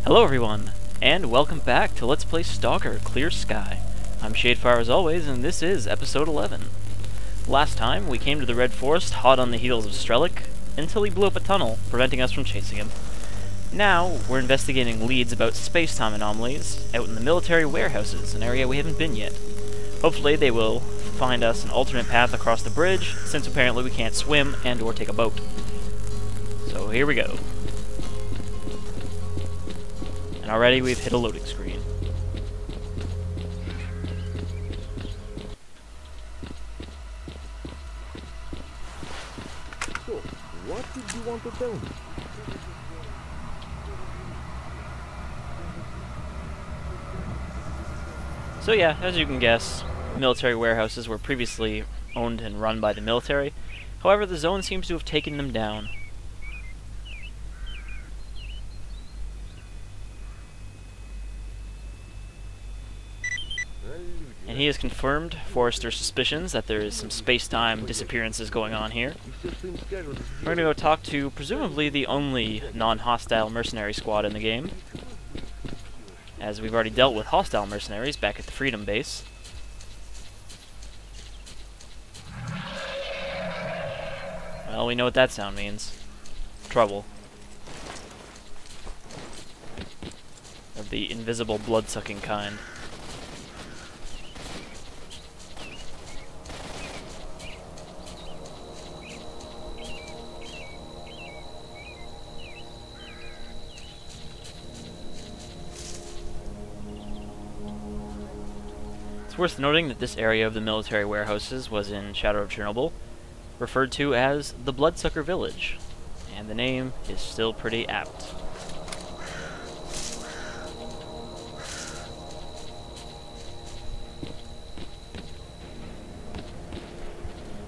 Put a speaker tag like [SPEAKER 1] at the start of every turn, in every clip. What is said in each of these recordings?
[SPEAKER 1] Hello everyone, and welcome back to Let's Play S.T.A.L.K.E.R. Clear Sky. I'm Shadefire as always, and this is episode 11. Last time, we came to the Red Forest hot on the heels of S.T.A.L.K.E.R. until he blew up a tunnel, preventing us from chasing him. Now, we're investigating leads about space-time anomalies out in the military warehouses, an area we haven't been yet. Hopefully they will find us an alternate path across the bridge, since apparently we can't swim and or take a boat. So here we go. And already we've hit a loading screen.
[SPEAKER 2] So, what did you want to tell me?
[SPEAKER 1] So yeah, as you can guess, military warehouses were previously owned and run by the military. However, the zone seems to have taken them down. And he has confirmed Forrester's suspicions that there is some space-time disappearances going on here. We're going to go talk to presumably the only non-hostile mercenary squad in the game, as we've already dealt with hostile mercenaries back at the Freedom Base. Well, we know what that sound means. Trouble. Of the invisible blood-sucking kind. It's worth noting that this area of the military warehouses was in Shadow of Chernobyl, referred to as the Bloodsucker Village, and the name is still pretty apt.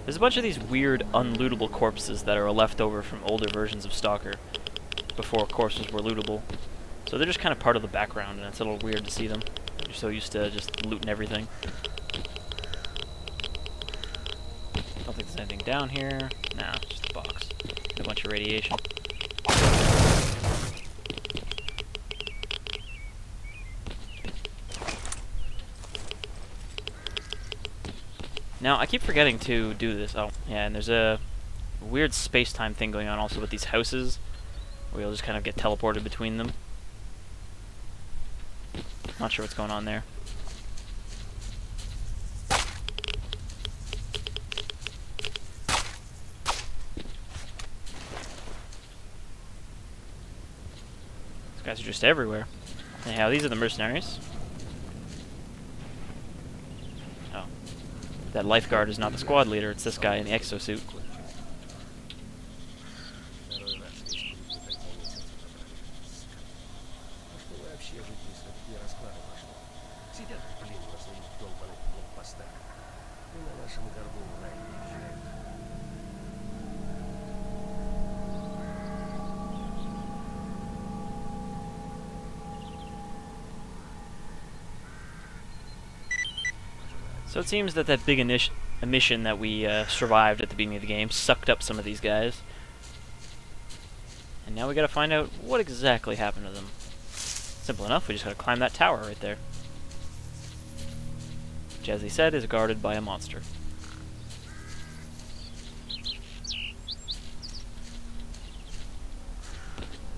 [SPEAKER 1] There's a bunch of these weird, unlootable corpses that are left over from older versions of S.T.A.L.K.E.R. before corpses were lootable. So they're just kind of part of the background, and it's a little weird to see them. You're so used to just looting everything. Don't think there's anything down here. Nah, just a box. And a bunch of radiation. Now, I keep forgetting to do this. Oh, yeah, and there's a weird space-time thing going on also with these houses, where you'll just kind of get teleported between them. Not sure what's going on there. These guys are just everywhere. Anyhow, these are the mercenaries. Oh. That lifeguard is not the squad leader, it's this guy in the exosuit. So it seems that big mission that we survived at the beginning of the game sucked up some of these guys. And now we gotta find out what exactly happened to them. Simple enough, we just gotta climb that tower right there. Which, as he said, is guarded by a monster.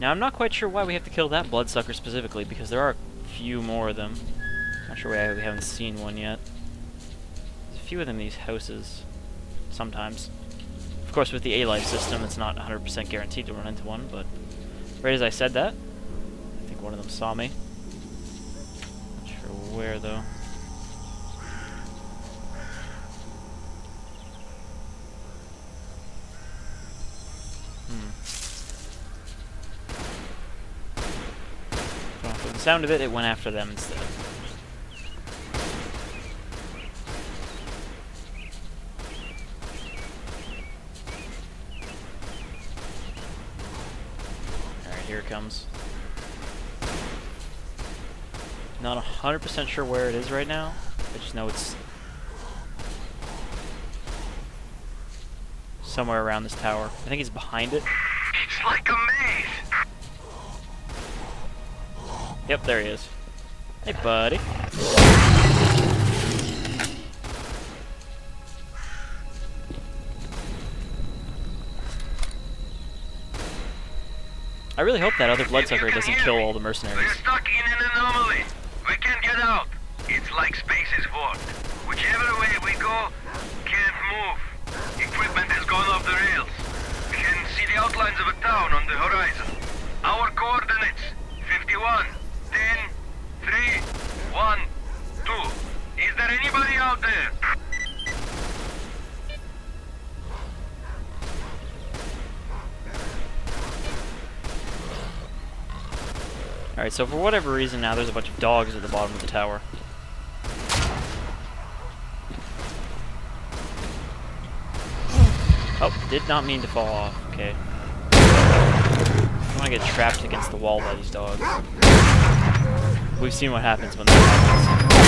[SPEAKER 1] Now I'm not quite sure why we have to kill that bloodsucker specifically, because there are a few more of them. Not sure why we haven't seen one yet. A few of them in these houses, sometimes. Of course, with the A-Life system, it's not 100% guaranteed to run into one, but right as I said that, I think one of them saw me. Not sure where, though. Well, from the sound of it, it went after them instead. Here it comes. Not 100% sure where it is right now. I just know it's somewhere around this tower. I think he's behind it.
[SPEAKER 3] It's like a maze.
[SPEAKER 1] Yep, there he is. Hey, buddy. I really hope that other Bloodsucker doesn't kill all the mercenaries.
[SPEAKER 3] We're stuck in an anomaly. We can't get out. It's like space is warped. Whichever way we go, can't move. Equipment has gone off the rails. We can see the outlines of a town on the horizon. Our coordinates, 51, 10, 3, 1, 2. Is there anybody out there?
[SPEAKER 1] Alright, so for whatever reason now there's a bunch of dogs at the bottom of the tower. Oh, did not mean to fall off. Okay. I don't want to get trapped against the wall by these dogs. We've seen what happens when that happens.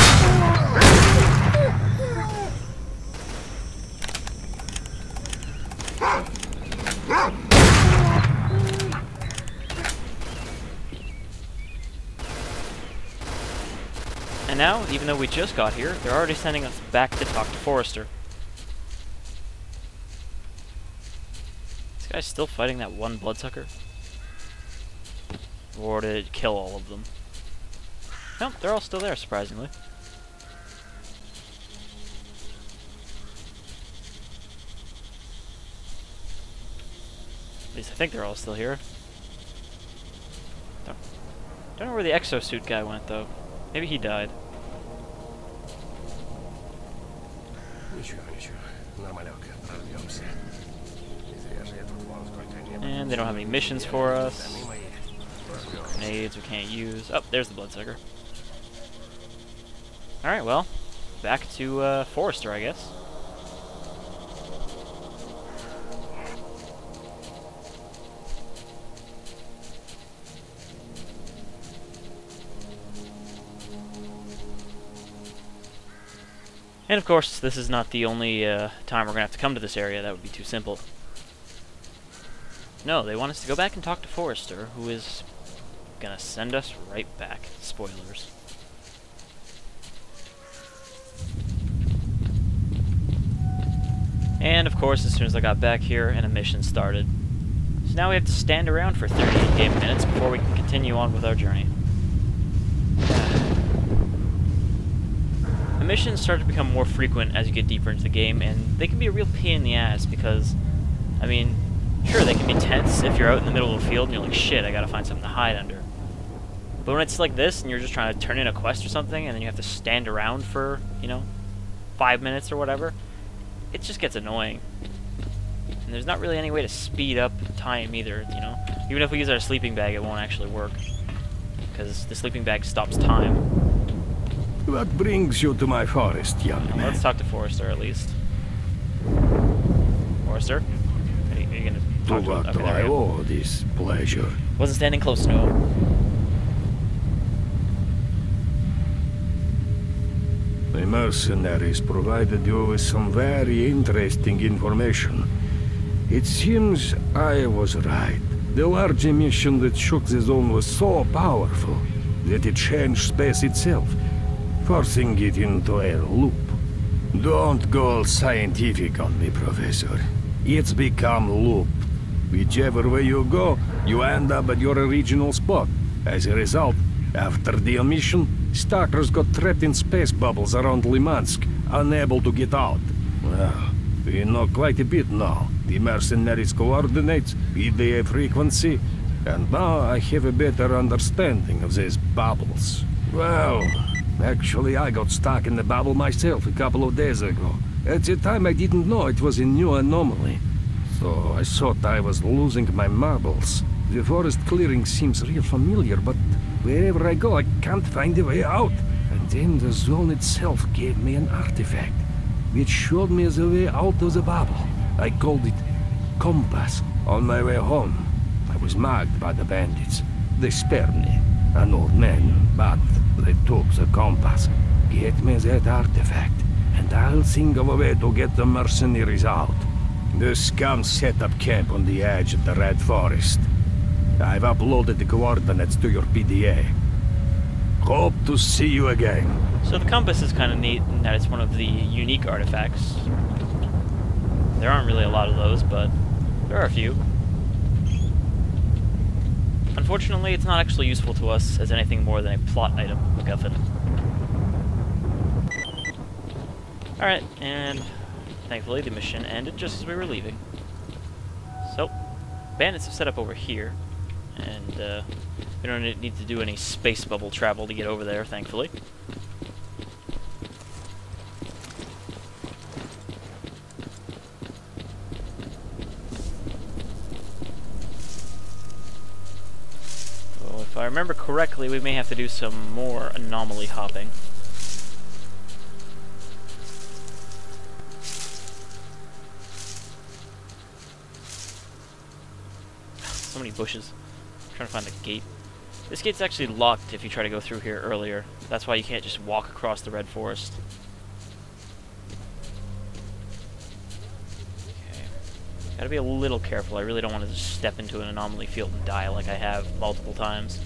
[SPEAKER 1] And now, even though we just got here, they're already sending us back to talk to Forrester. This guy's still fighting that one Bloodsucker? Or did it kill all of them? Nope, they're all still there, surprisingly. At least I think they're all still here. Don't know where the exosuit guy went, though. Maybe he died. And they don't have any missions for us. Grenades we can't use. Oh, there's the Bloodsucker. Alright, well, back to Forrester, I guess. And of course, this is not the only time we're going to have to come to this area. That would be too simple. No, they want us to go back and talk to Forrester, who is going to send us right back. Spoilers. And of course, as soon as I got back here, an mission started. So now we have to stand around for 30 game minutes before we can continue on with our journey. Missions start to become more frequent as you get deeper into the game, and they can be a real pain in the ass because, I mean, sure, they can be tense if you're out in the middle of the field and you're like, shit, I gotta find something to hide under. But when it's like this and you're just trying to turn in a quest or something and then you have to stand around for, you know, 5 minutes or whatever, it just gets annoying. And there's not really any way to speed up time either, you know? Even if we use our sleeping bag, it won't actually work. Because the sleeping bag stops time.
[SPEAKER 4] What brings you to my forest, young man?
[SPEAKER 1] Let's talk to Forrester at least. Forrester? Are you gonna talk
[SPEAKER 4] to what do I owe this pleasure?
[SPEAKER 1] Wasn't standing close enough.
[SPEAKER 4] The mercenaries provided you with some very interesting information. It seems I was right. The large emission that shook the zone was so powerful that it changed space itself, forcing it into a loop. Don't go all scientific on me, Professor. It's become looped. Whichever way you go, you end up at your original spot. As a result, after the emission, stalkers got trapped in space bubbles around Limansk, unable to get out. Well, we know quite a bit now. The mercenaries' coordinates, PDA frequency, and now I have a better understanding of these bubbles. Well, actually, I got stuck in the bubble myself a couple of days ago. At the time, I didn't know it was a new anomaly. So I thought I was losing my marbles. The forest clearing seems real familiar, but wherever I go, I can't find a way out. And then the zone itself gave me an artifact, which showed me the way out of the bubble. I called it Compass. On my way home, I was mugged by the bandits. They spared me, an old man, but they took the compass. Get me that artifact, and I'll think of a way to get the mercenaries out. The scum set up camp on the edge of the Red Forest. I've uploaded the coordinates to your PDA. Hope to see you again.
[SPEAKER 1] So the compass is kind of neat in that it's one of the unique artifacts. There aren't really a lot of those, but there are a few. Unfortunately, it's not actually useful to us as anything more than a plot item, MacGuffin. Alright, and thankfully the mission ended just as we were leaving. So, bandits have set up over here, and we don't need to do any space bubble travel to get over there, thankfully. So if I remember correctly, we may have to do some more anomaly hopping. So many bushes. I'm trying to find the gate. This gate's actually locked if you try to go through here earlier. That's why you can't just walk across the red forest. Okay. Gotta be a little careful. I really don't want to just step into an anomaly field and die like I have multiple times.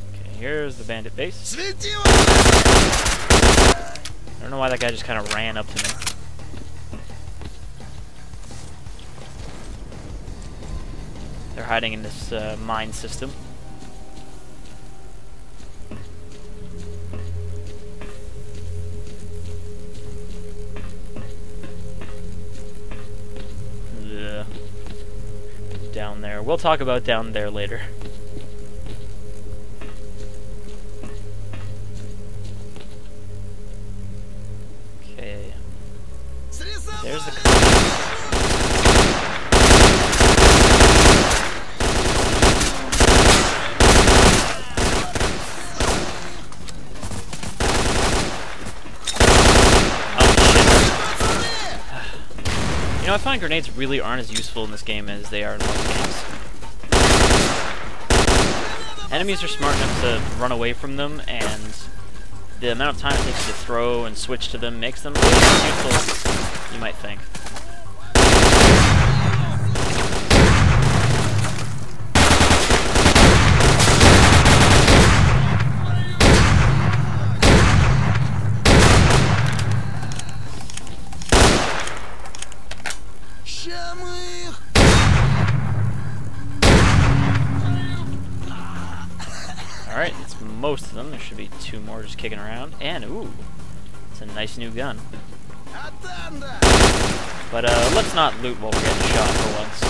[SPEAKER 1] Okay, here's the bandit base. I don't know why that guy just kind of ran up to me. They're hiding in this mine system. Ugh. Down there. We'll talk about down there later. There's the... You know, I find grenades really aren't as useful in this game as they are in most games. Enemies are smart enough to run away from them, and the amount of time it takes to throw and switch to them makes them really as useful as you might think. Alright, it's most of them. There should be two more just kicking around. And, ooh, it's a nice new gun. But let's not loot while we're getting shot for once.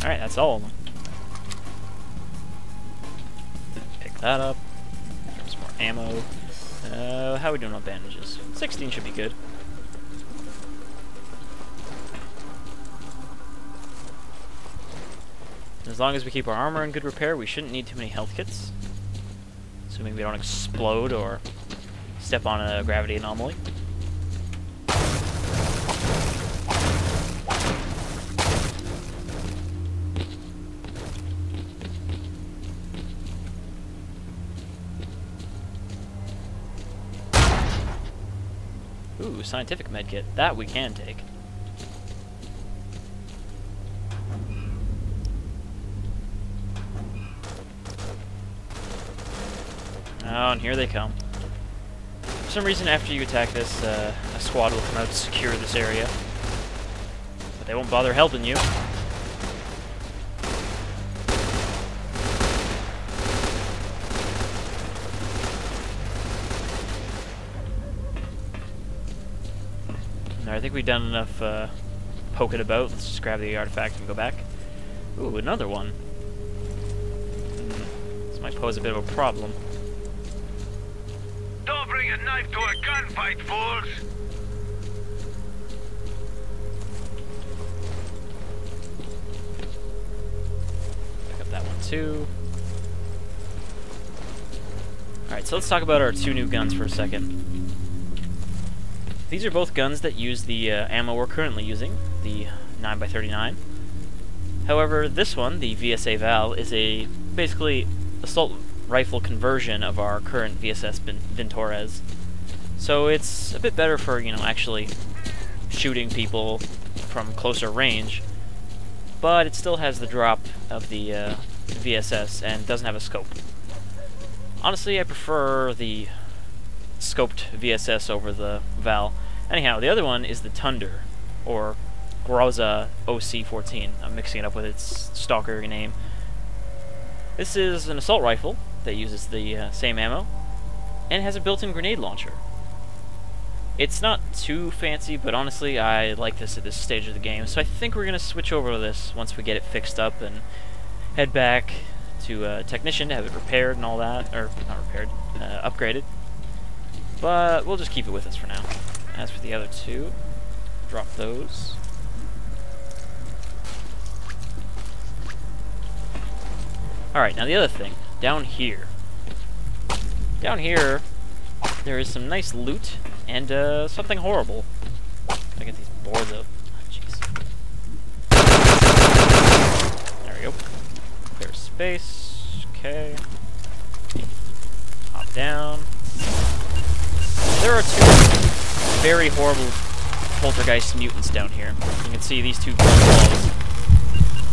[SPEAKER 1] Alright, that's all of them. Pick that up. Grab some more ammo. How are we doing on bandages? 16 should be good. As long as we keep our armor in good repair, we shouldn't need too many health kits. Assuming we don't explode or step on a gravity anomaly. Ooh, scientific medkit. That we can take. Oh, and here they come. For some reason, after you attack this, a squad will come out to secure this area. But they won't bother helping you. I think we've done enough poking about. Let's just grab the artifact and go back. Ooh, another one. This might pose a bit of a problem.
[SPEAKER 3] Don't bring a knife to a gunfight, fools!
[SPEAKER 1] Pick up that one too. Alright, so let's talk about our two new guns for a second. These are both guns that use the ammo we're currently using, the 9x39. However, this one, the VSA Val, is a basically assault rifle conversion of our current VSS Ventores. So it's a bit better for, you know, actually shooting people from closer range, but it still has the drop of the VSS and doesn't have a scope. Honestly, I prefer the scoped VSS over the Val. Anyhow, the other one is the Thunder, or Groza OC-14. I'm mixing it up with its stalker name. This is an assault rifle that uses the same ammo, and has a built-in grenade launcher. It's not too fancy, but honestly, I like this at this stage of the game, so I think we're going to switch over to this once we get it fixed up and head back to Technician to have it repaired and all that, or not repaired, upgraded. But we'll just keep it with us for now. As for the other two, drop those. Alright, now the other thing, down here. Down here, there is some nice loot and something horrible. I get these boards up. Jeez. There we go. Clear space. Okay. Hop down. There are two very horrible poltergeist mutants down here. You can see these two balls.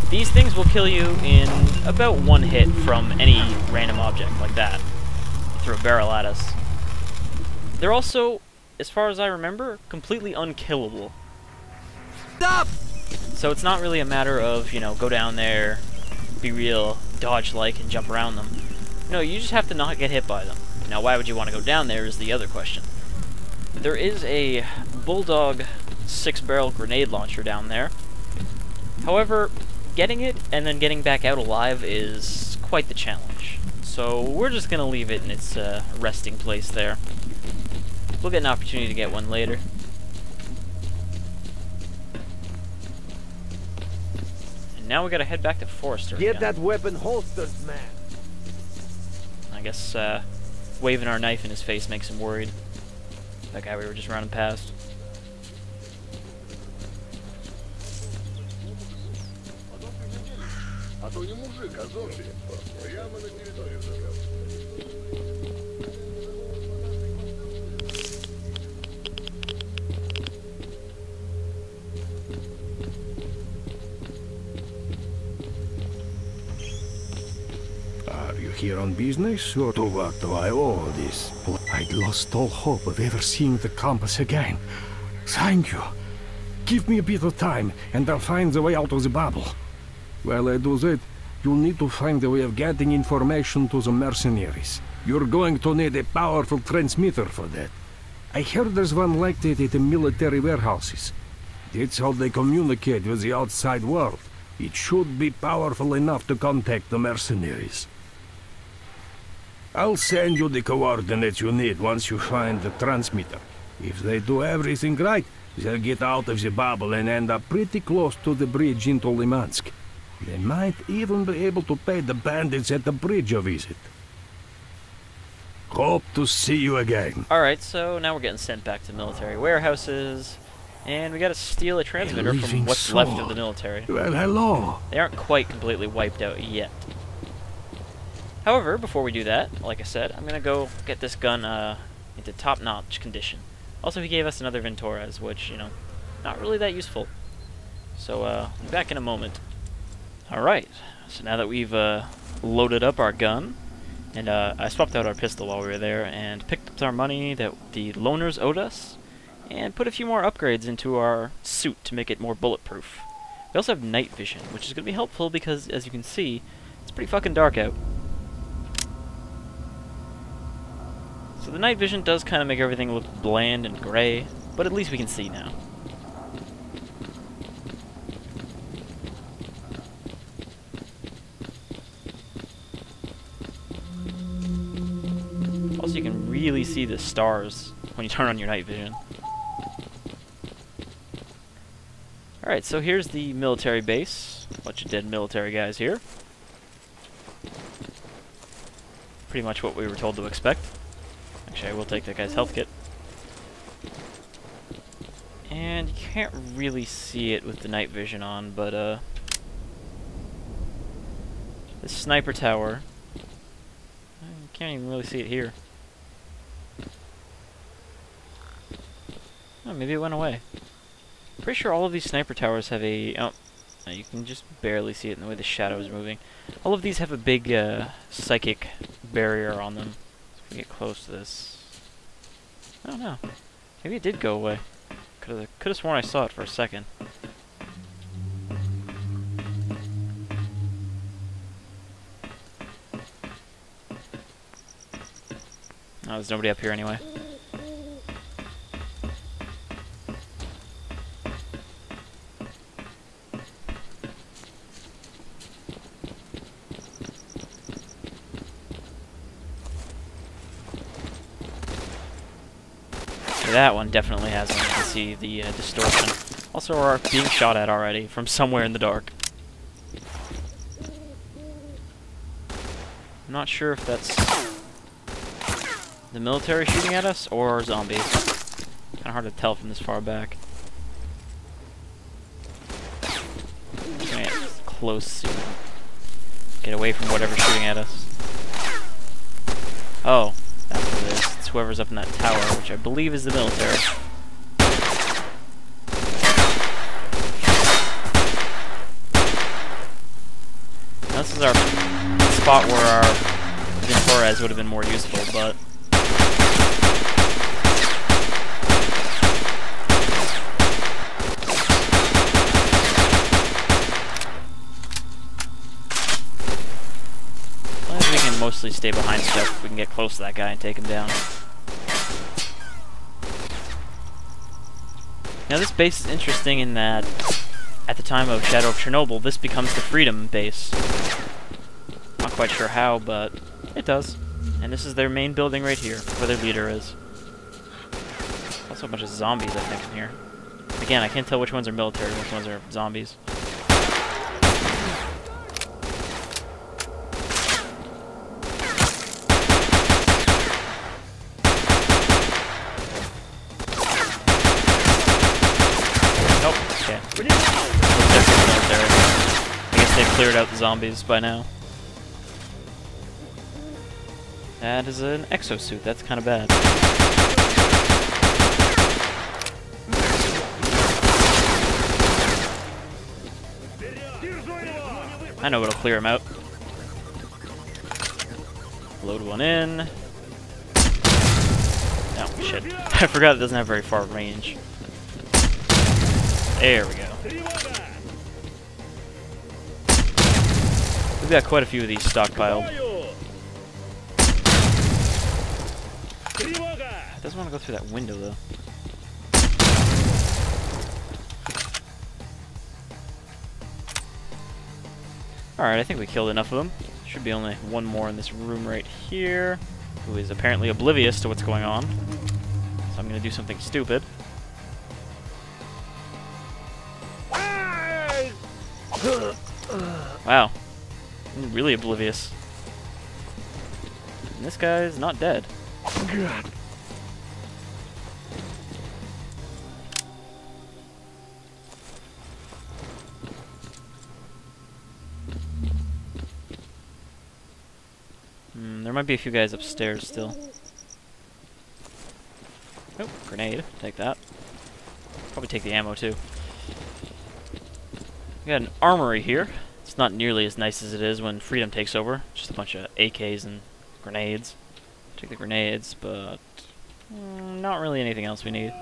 [SPEAKER 1] These things will kill you in about one hit from any random object like that. Throw a barrel at us. They're also, as far as I remember, completely unkillable. Stop! So it's not really a matter of, you know, go down there, be real dodge-like and jump around them. No, you just have to not get hit by them. Now, why would you want to go down there is the other question. There is a Bulldog 6-barrel grenade launcher down there. However, getting it and then getting back out alive is quite the challenge. So we're just going to leave it in its resting place there. We'll get an opportunity to get one later. And now we gotta head back to Forrester
[SPEAKER 2] Get
[SPEAKER 1] again.
[SPEAKER 2] that weapon holstered, man.
[SPEAKER 1] I guess waving our knife in his face makes him worried. That guy we were just running past.
[SPEAKER 4] Are you here on business, or to what do I owe this? I'd lost all hope of ever seeing the compass again. Thank you. Give me a bit of time, and I'll find the way out of the bubble. While I do that, you'll need to find a way of getting information to the mercenaries. You're going to need a powerful transmitter for that. I heard there's one like that at the military warehouses. That's how they communicate with the outside world. It should be powerful enough to contact the mercenaries. I'll send you the coordinates you need once you find the transmitter. If they do everything right, they'll get out of the bubble and end up pretty close to the bridge into Limansk. They might even be able to pay the bandits at the bridge a visit. Hope to see you again.
[SPEAKER 1] Alright, so now we're getting sent back to military warehouses, and we gotta steal a transmitter from what's left of the military.
[SPEAKER 4] Well, hello.
[SPEAKER 1] They aren't quite completely wiped out yet. However, before we do that, like I said, I'm gonna go get this gun into top-notch condition. Also, he gave us another Ventores, which, you know, not really that useful. So, I'll be back in a moment. Alright, so now that we've loaded up our gun, and I swapped out our pistol while we were there, and picked up our money that the loaners owed us, and put a few more upgrades into our suit to make it more bulletproof. We also have night vision, which is going to be helpful because, as you can see, it's pretty fucking dark out. So the night vision does kind of make everything look bland and gray, but at least we can see now. Also, you can really see the stars when you turn on your night vision. Alright, so here's the military base. Bunch of dead military guys here. Pretty much what we were told to expect. Actually, I will take that guy's health kit. And you can't really see it with the night vision on, but This sniper tower. I can't even really see it here. Oh, maybe it went away. Pretty sure all of these sniper towers have a... Oh, you can just barely see it in the way the shadow is moving. All of these have a big psychic barrier on them. So if we get close to this... I don't know. Maybe it did go away. Could have sworn I saw it for a second. Oh, there's nobody up here anyway. That one definitely has one. You can see the distortion. Also, we're being shot at already from somewhere in the dark. I'm not sure if that's the military shooting at us or zombies. Kind of hard to tell from this far back. Gonna get close soon. Get away from whatever's shooting at us. Oh, that's what it is. It's whoever's up in that tower, which I believe is the military. Now, this is our spot where our Torres would have been more useful, but... I think we can mostly stay behind stuff if we can get close to that guy and take him down. Now this base is interesting in that, at the time of Shadow of Chernobyl, this becomes the Freedom base. Not quite sure how, but it does. And this is their main building right here, where their leader is. Also a bunch of zombies, I think, in here. Again, I can't tell which ones are military and which ones are zombies. I guess they've cleared out the zombies by now. That is an exosuit. That's kind of bad. I know what'll clear him out. Load one in. Oh, shit. I forgot it doesn't have very far range. There we go. We've got quite a few of these stockpiled. It doesn't want to go through that window, though. Alright, I think we killed enough of them. Should be only one more in this room right here, who is apparently oblivious to what's going on. So I'm going to do something stupid. Wow. Really oblivious. And this guy's not dead.
[SPEAKER 4] God.
[SPEAKER 1] There might be a few guys upstairs still. Oh, grenade. Take that. Probably take the ammo too. We got an armory here. It's not nearly as nice as it is when Freedom takes over. Just a bunch of AKs and grenades. Take the grenades, but not really anything else we need.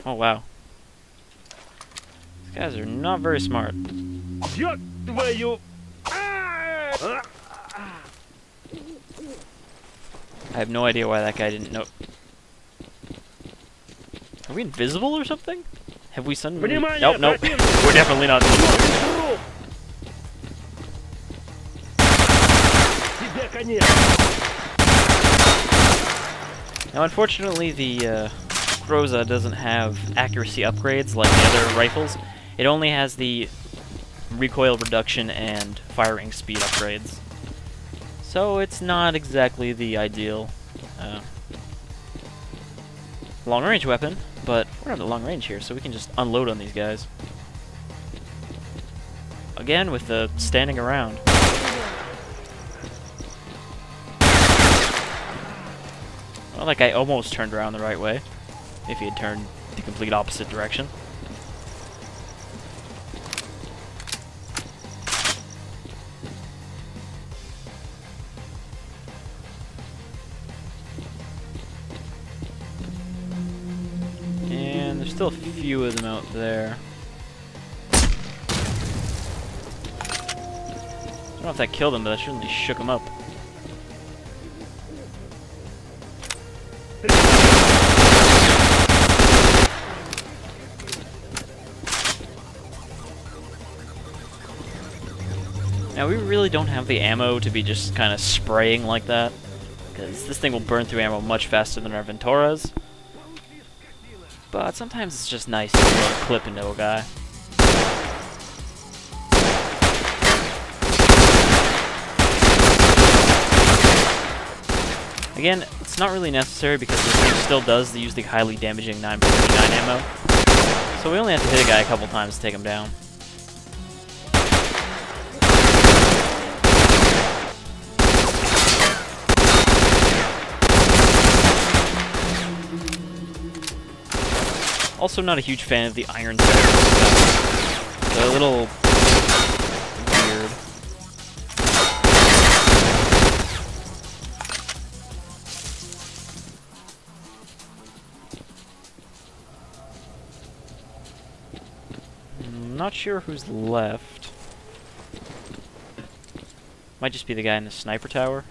[SPEAKER 1] Oh wow. These guys are not very smart. I have no idea why that guy didn't know. Are we invisible or something? Have we suddenly... Nope, nope. We're definitely not invisible. Now, unfortunately, the Groza doesn't have accuracy upgrades like the other rifles. It only has the recoil reduction and firing speed upgrades. So it's not exactly the ideal long-range weapon, but we're at a long range here, so we can just unload on these guys. Again, with the standing around. Well, that guy almost turned around the right way, if he had turned the complete opposite direction. And there's still a few of them out there. I don't know if that killed them, but that certainly shook them up. Now, we really don't have the ammo to be just kind of spraying like that, because this thing will burn through ammo much faster than our Venturas. But sometimes it's just nice to throw a clip into a guy. Again, it's not really necessary because this thing still does use the highly damaging 9.59 ammo, so we only have to hit a guy a couple times to take him down. Also not a huge fan of the iron sights. They're a little weird. I'm not sure who's left. Might just be the guy in the sniper tower.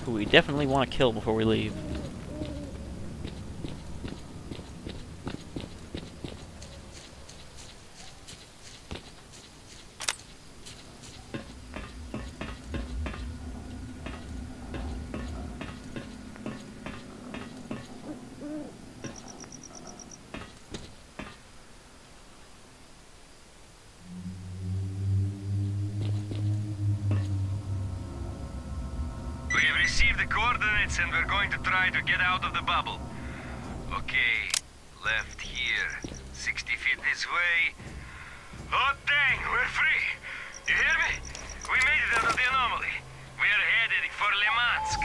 [SPEAKER 1] Who we definitely want to kill before we leave.
[SPEAKER 3] Received the coordinates and we're going to try to get out of the bubble. Okay, left here, 60 feet this way. Oh dang, we're free! You hear me? We made it out of the anomaly. We're headed for Limansk.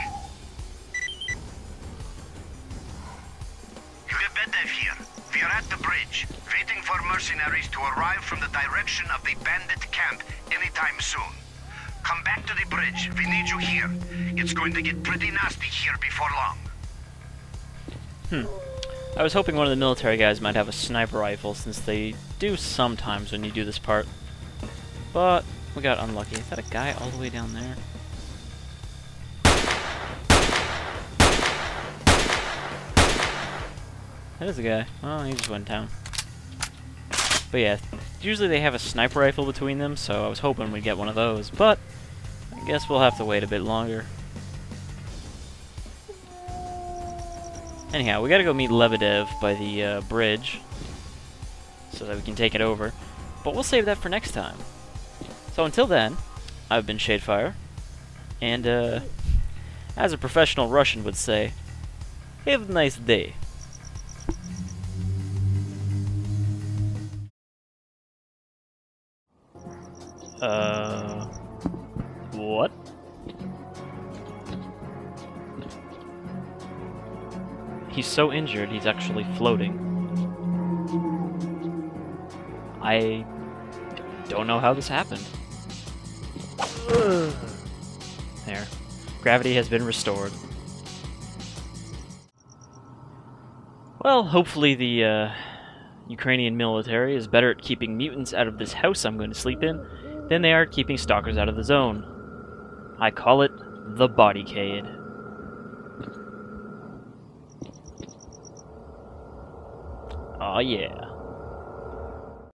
[SPEAKER 5] We're better here. We're at the bridge, waiting for mercenaries to arrive from the direction of the bandit camp anytime soon. Come back to the bridge. We need you here. It's going to get pretty nasty here before long.
[SPEAKER 1] I was hoping one of the military guys might have a sniper rifle, since they do sometimes when you do this part. But we got unlucky. Is that a guy all the way down there? That is a guy. Oh, he just went down. But yeah, usually they have a sniper rifle between them, so I was hoping we'd get one of those, but I guess we'll have to wait a bit longer. Anyhow, we gotta go meet Lebedev by the bridge, so that we can take it over, but we'll save that for next time. So until then, I've been S.T.A.L.K.E.R, and as a professional Russian would say, have a nice day. What? He's so injured, he's actually floating. I don't know how this happened. There. Gravity has been restored. Well, hopefully the Ukrainian military is better at keeping mutants out of this house I'm going to sleep in than they are at keeping stalkers out of the zone. I call it the Bodycade. Aw, yeah.